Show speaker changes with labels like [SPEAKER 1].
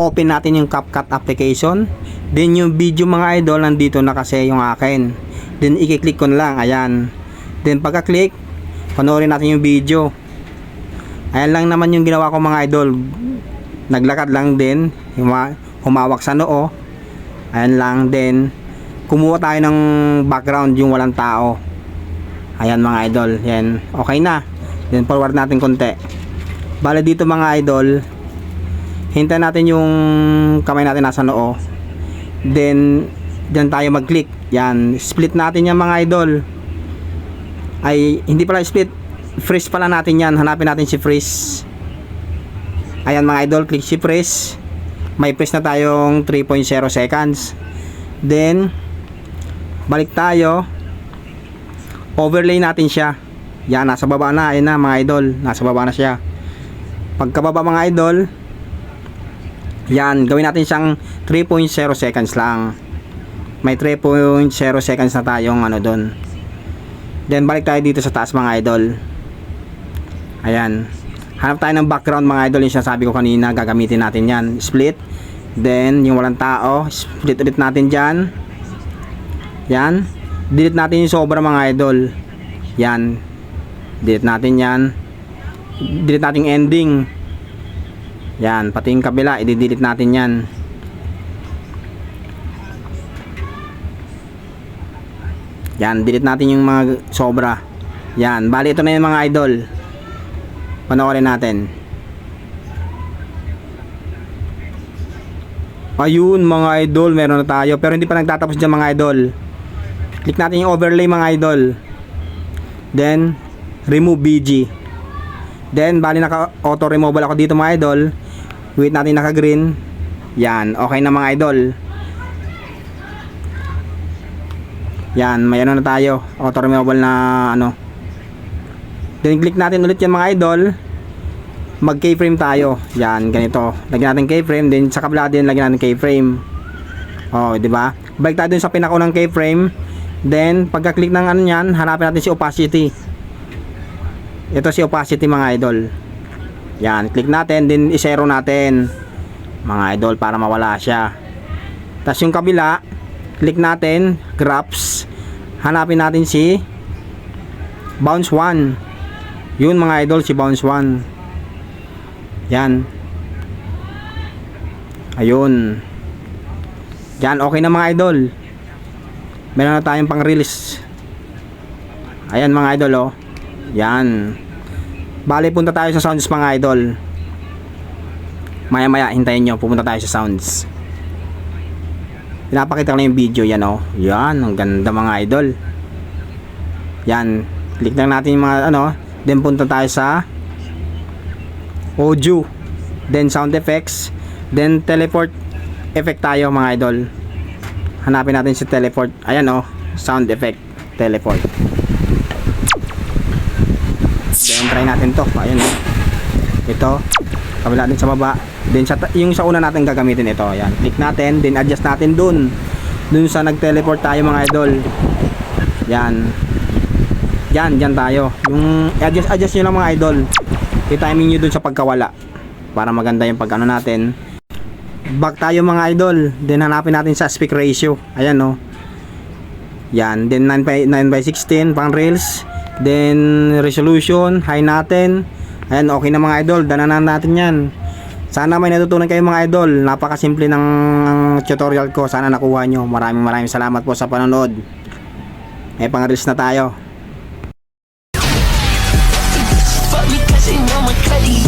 [SPEAKER 1] open natin yung CapCut application. Then yung video mga idol, nandito na kasi yung akin. Then i-click ko na lang, ayan. Then pagka-click, panoorin natin yung video. Ayan lang naman yung ginawa ko mga idol. Naglakad lang din, humawak sa noo. Ayan lang din. Kumuha tayo ng background yung walang tao. Ayan mga idol, yan. Okay na. Then forward natin konti. Bale dito mga idol, hintayin natin yung kamay natin nasa noo. Then diyan tayo mag-click. Yan, split natin yan mga idol. Ay, hindi pala split, freeze pala natin yan. Hanapin natin si freeze. Ayan mga idol, click si freeze. May freeze na tayong 3.0 seconds. Then balik tayo, overlay natin siya. Yan, nasa baba na. Ayan na mga idol, nasa baba na siya. Pagkababa mga idol, yan, gawin natin siyang 3.0 seconds lang. May 3.0 seconds na tayong ano doon. Then balik tayo dito sa taas mga idol. Ayan, hanap tayo ng background mga idol. Yung sinasabi ko kanina, gagamitin natin yan. Split. Then yung walang tao, split ulit natin dyan. Yan, delete natin yung sobra mga idol. Yan, delete natin yan. Delete natin yung ending. Yan, pati yung kabila, i-delete natin yan. Yan, delete natin yung mga sobra. Yan, bali ito na yung mga idol. Panoorin natin. Ayun mga idol, meron na tayo. Pero hindi pa nagtatapos dyan mga idol. Click natin yung overlay mga idol. Then remove BG. Then bali naka auto removal ako dito mga idol. Wait natin naka green. Yan, okay na mga idol. Yan, may ano na tayo, auto removal na ano. Then click natin ulit yan mga idol. Mag keyframe tayo. Yan, ganito. Lagyan natin keyframe, then sa kabila din lagyan natin keyframe. Oh, di ba? Balik tayo dun sa pinakaunang keyframe. Then pagka-click ng ano niyan, hanapin natin si opacity. Ito si opacity mga idol. Yan, click natin, then i-zero natin mga idol para mawala siya. Tapos yung kabila, click natin, graphs. Hanapin natin si bounce 1. Yun mga idol, si bounce 1. Yan. Ayun. Yan, okay na mga idol. Meron na tayong pang release. Ayan mga idol oh. Yan. Bali punta tayo sa sounds mga idol. Maya maya hintayin nyo, pupunta tayo sa sounds. Pinapakita ko lang yung video. Yan oh. Yan, ang ganda mga idol. Yan, click lang natin yung mga ano. Then punta tayo sa audio, then sound effects, then teleport effect tayo mga idol. Hanapin natin si teleport. Ayan oh, sound effect, teleport. Then try natin to. Ayan oh. Ito, kabila din sa baba. Then yung sa una natin gagamitin ito. Ayan, click natin, then adjust natin dun sa nag-teleport tayo mga idol. Yan. Yan, dyan tayo. Yung adjust nyo lang mga idol. I-timing nyo dun sa pagkawala para maganda yung pagkano natin. Back tayo mga idol. Then hanapin natin sa aspect ratio. Ayan o. Yan. Then 9:16 pang reels. Then resolution, high natin. Ayan, okay na mga idol. Dananan natin yan. Sana may natutunan kayo mga idol. Napakasimple ng tutorial ko. Sana nakuha nyo. Maraming salamat po sa panonood. May pang reels na tayo.
[SPEAKER 2] Fuck me cause they know my cutty.